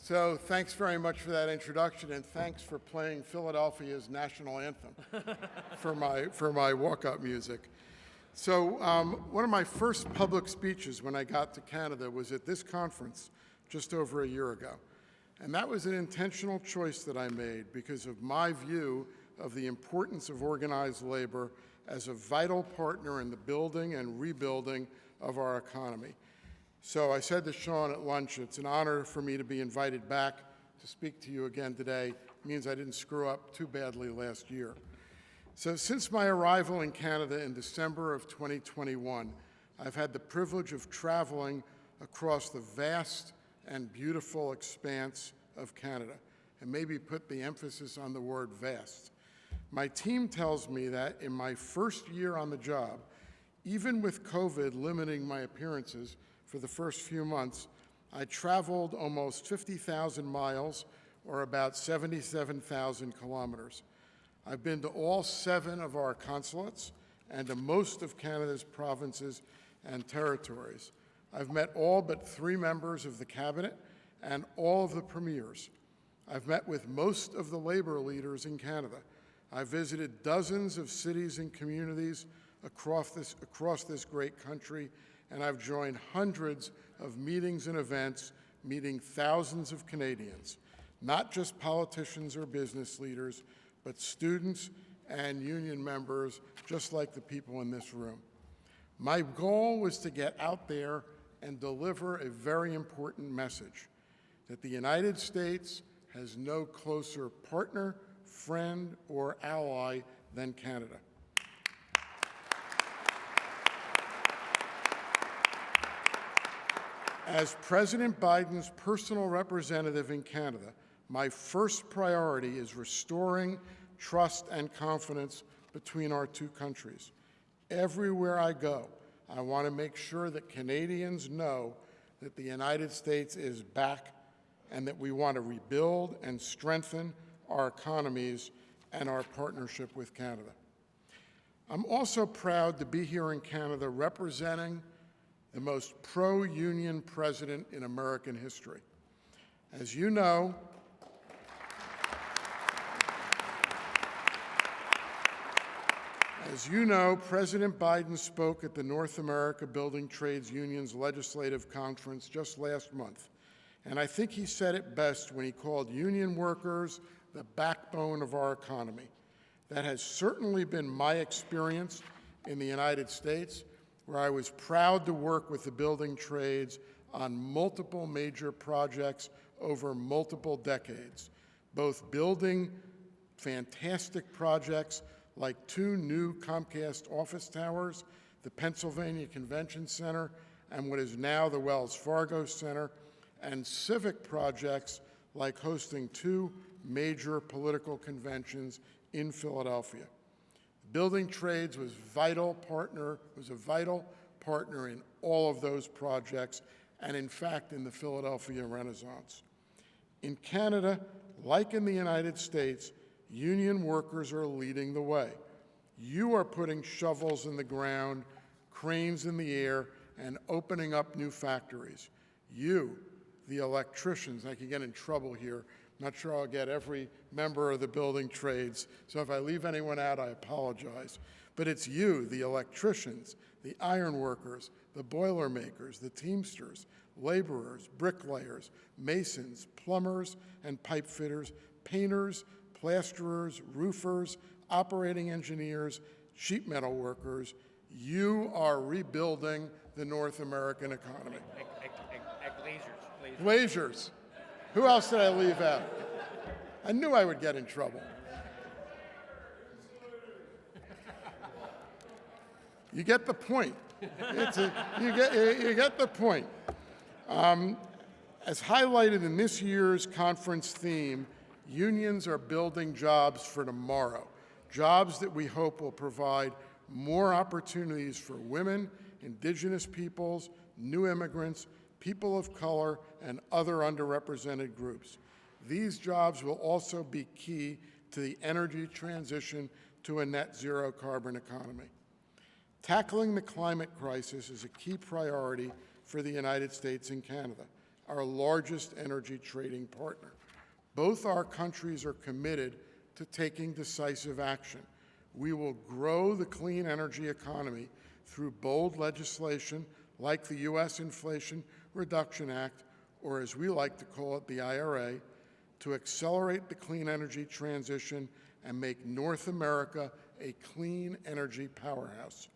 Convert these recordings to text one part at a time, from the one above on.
So thanks very much for that introduction, and thanks for playing Philadelphia's national anthem for my walk-up music. So one of my first public speeches when I got to Canada was at this conference just over a year ago. And that was an intentional choice that I made because of my view of the importance of organized labor as a vital partner in the building and rebuilding of our economy. So I said to Sean at lunch, it's an honor for me to be invited back to speak to you again today. It means I didn't screw up too badly last year. So since my arrival in Canada in December of 2021, I've had the privilege of traveling across the vast and beautiful expanse of Canada, and maybe put the emphasis on the word vast. My team tells me that in my first year on the job, even with COVID limiting my appearances for the first few months, I traveled almost 50,000 miles, or about 77,000 kilometers. I've been to all 7 of our consulates and to most of Canada's provinces and territories. I've met all but 3 members of the cabinet and all of the premiers. I've met with most of the labor leaders in Canada. I've visited dozens of cities and communities across this great country, and I've joined hundreds of meetings and events, meeting thousands of Canadians, not just politicians or business leaders, but students and union members, just like the people in this room. My goal was to get out there and deliver a very important message, that the United States has no closer partner, friend, or ally than Canada. As President Biden's personal representative in Canada, my first priority is restoring trust and confidence between our 2 countries. Everywhere I go, I want to make sure that Canadians know that the United States is back and that we want to rebuild and strengthen our economies and our partnership with Canada. I'm also proud to be here in Canada representing the most pro-union president in American history. As you know, President Biden spoke at the North America Building Trades Union's legislative conference just last month. And I think he said it best when he called union workers the backbone of our economy. That has certainly been my experience in the United States, where I was proud to work with the building trades on multiple major projects over multiple decades, both building fantastic projects like 2 new Comcast office towers, the Pennsylvania Convention Center, and what is now the Wells Fargo Center, and civic projects like hosting 2 major political conventions in Philadelphia. Building Trades was a vital partner in all of those projects, and in fact in the Philadelphia Renaissance. In Canada, like in the United States, union workers are leading the way. You are putting shovels in the ground, cranes in the air, and opening up new factories. You, the electricians, I can get in trouble here. I'm not sure I'll get every member of the building trades, so if I leave anyone out, I apologize. But it's you, the electricians, the iron workers, the boiler makers, the teamsters, laborers, bricklayers, masons, plumbers and pipe fitters, painters, plasterers, roofers, operating engineers, sheet metal workers. You are rebuilding the North American economy. Glaziers. Who else did I leave out? I knew I would get in trouble. You get the point. You get the point. As highlighted in this year's conference theme, unions are building jobs for tomorrow, jobs that we hope will provide more opportunities for women, indigenous peoples, new immigrants, people of color, and other underrepresented groups. These jobs will also be key to the energy transition to a net zero carbon economy. Tackling the climate crisis is a key priority for the United States and Canada. our largest energy trading partner. Both our countries are committed to taking decisive action. We will grow the clean energy economy through bold legislation like the U.S. Inflation Reduction Act, or as we like to call it, the IRA, to accelerate the clean energy transition and make North America a clean energy powerhouse.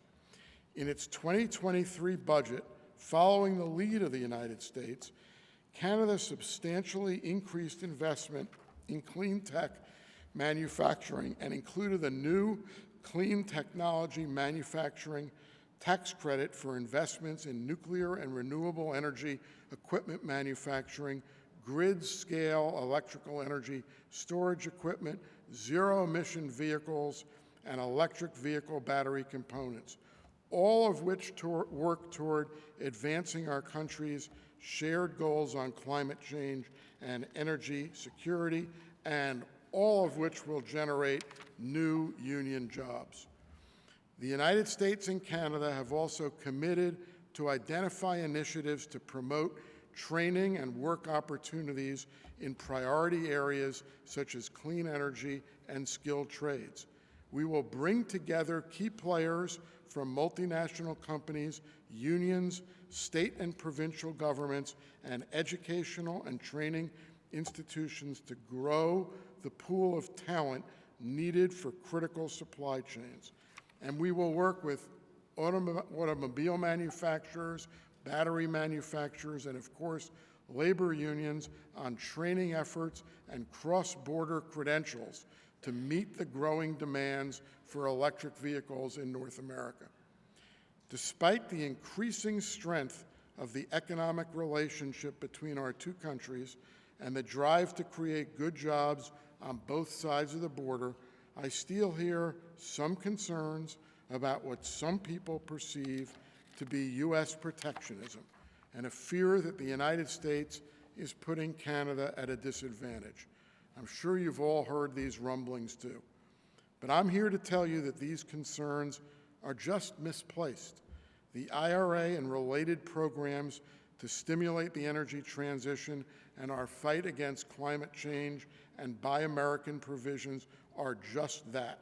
In its 2023 budget, following the lead of the United States, Canada substantially increased investment in clean tech manufacturing and included a new clean technology manufacturing tax credit for investments in nuclear and renewable energy equipment manufacturing, grid-scale electrical energy storage equipment, zero-emission vehicles, and electric vehicle battery components, all of which work toward advancing our country's shared goals on climate change and energy security, and all of which will generate new union jobs. The United States and Canada have also committed to identify initiatives to promote training and work opportunities in priority areas such as clean energy and skilled trades. We will bring together key players from multinational companies, unions, state and provincial governments, and educational and training institutions to grow the pool of talent needed for critical supply chains. And we will work with automobile manufacturers, battery manufacturers, and of course, labor unions on training efforts and cross-border credentials to meet the growing demands for electric vehicles in North America. Despite the increasing strength of the economic relationship between our two countries and the drive to create good jobs on both sides of the border, I still hear some concerns about what some people perceive to be U.S. protectionism and a fear that the United States is putting Canada at a disadvantage. I'm sure you've all heard these rumblings too. But I'm here to tell you that these concerns are just misplaced. The IRA and related programs to stimulate the energy transition and our fight against climate change and Buy American provisions are just that,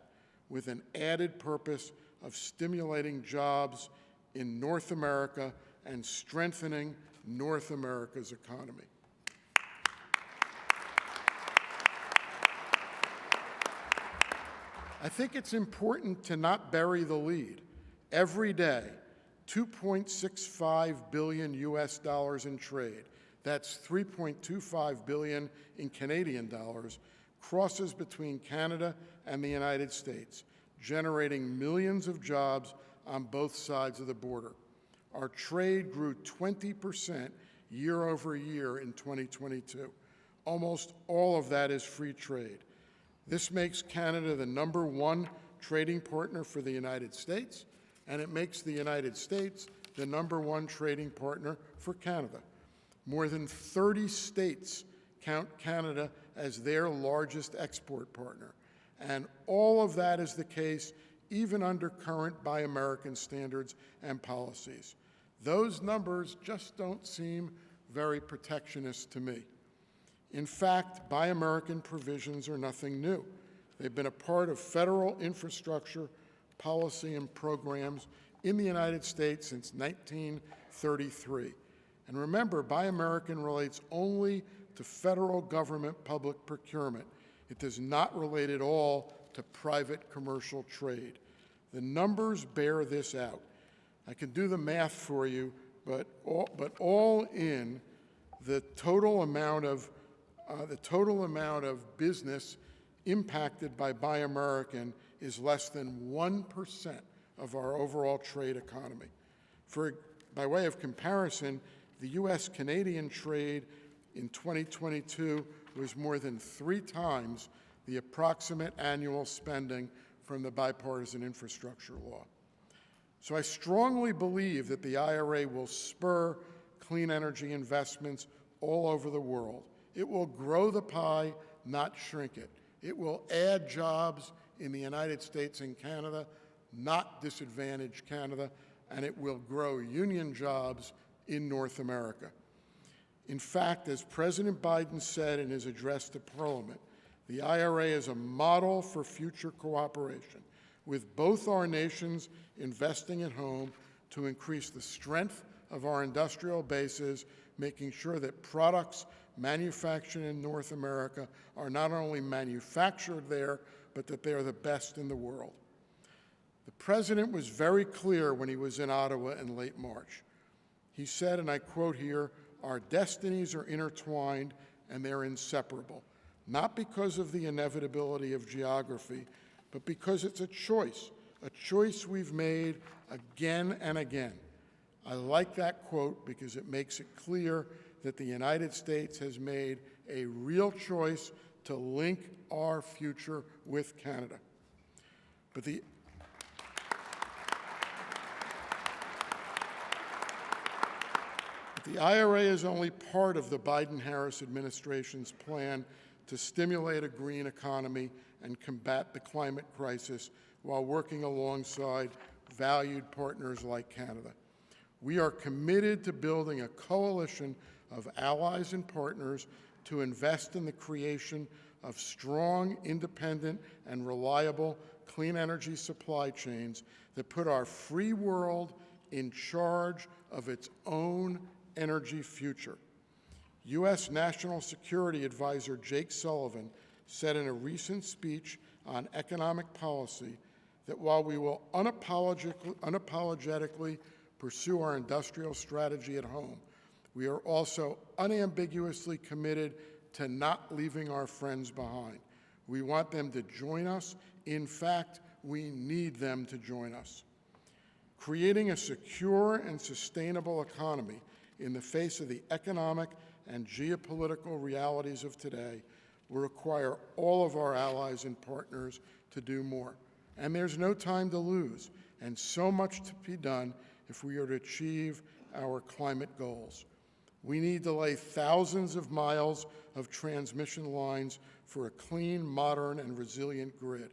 with an added purpose of stimulating jobs in North America and strengthening North America's economy. I think it's important to not bury the lead. Every day, $2.65 billion US dollars in trade, that's $3.25 billion in Canadian dollars, crosses between Canada and the United States, generating millions of jobs on both sides of the border. Our trade grew 20% year over year in 2022. Almost all of that is free trade. This makes Canada the #1 trading partner for the United States, and it makes the United States the #1 trading partner for Canada. More than 30 states count Canada as their largest export partner, and all of that is the case even under current Buy American standards and policies. Those numbers just don't seem very protectionist to me. In fact, Buy American provisions are nothing new. They've been a part of federal infrastructure policy and programs in the United States since 1933. And remember, Buy American relates only to federal government public procurement. It does not relate at all to private commercial trade. The numbers bear this out. I can do the math for you, but all in, the total amount of business impacted by Buy American is less than 1% of our overall trade economy. By way of comparison, the U.S.-Canadian trade in 2022 was more than 3 times the approximate annual spending from the Bipartisan Infrastructure Law. So I strongly believe that the IRA will spur clean energy investments all over the world. It will grow the pie, not shrink it. It will add jobs in the United States and Canada, not disadvantage Canada, and it will grow union jobs in North America. In fact, as President Biden said in his address to Parliament, the IRA is a model for future cooperation, with both our nations investing at home to increase the strength of our industrial bases, making sure that products manufactured in North America are not only manufactured there, but that they are the best in the world. The President was very clear when he was in Ottawa in late March. He said, and I quote here, "Our destinies are intertwined and they're inseparable, not because of the inevitability of geography, but because it's a choice we've made again and again." I like that quote because it makes it clear that the United States has made a real choice to link our future with Canada. But the IRA is only part of the Biden-Harris administration's plan to stimulate a green economy and combat the climate crisis while working alongside valued partners like Canada. We are committed to building a coalition of allies and partners to invest in the creation of strong, independent, and reliable clean energy supply chains that put our free world in charge of its own energy future. U.S. National Security Advisor Jake Sullivan said in a recent speech on economic policy that while we will unapologetically pursue our industrial strategy at home, we are also unambiguously committed to not leaving our friends behind. We want them to join us. In fact, we need them to join us. Creating a secure and sustainable economy in the face of the economic and geopolitical realities of today will require all of our allies and partners to do more. And there's no time to lose, and so much to be done if we are to achieve our climate goals. We need to lay thousands of miles of transmission lines for a clean, modern, and resilient grid.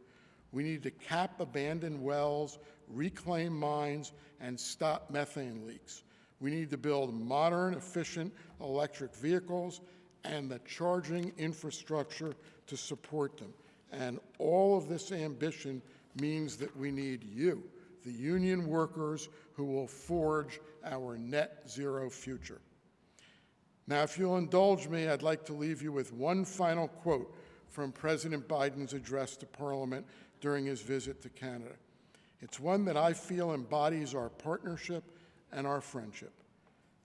We need to cap abandoned wells, reclaim mines, and stop methane leaks. We need to build modern, efficient electric vehicles and the charging infrastructure to support them. And all of this ambition means that we need you, the union workers who will forge our net zero future. Now, if you'll indulge me, I'd like to leave you with one final quote from President Biden's address to Parliament during his visit to Canada. It's one that I feel embodies our partnership and our friendship.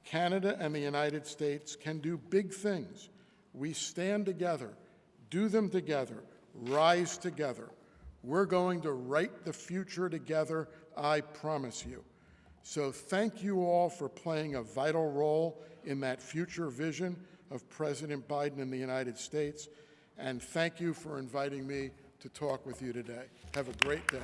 Canada and the United States can do big things. We stand together, do them together, rise together. We're going to write the future together, I promise you. So thank you all for playing a vital role in that future vision of President Biden in the United States, and thank you for inviting me to talk with you today. Have a great day.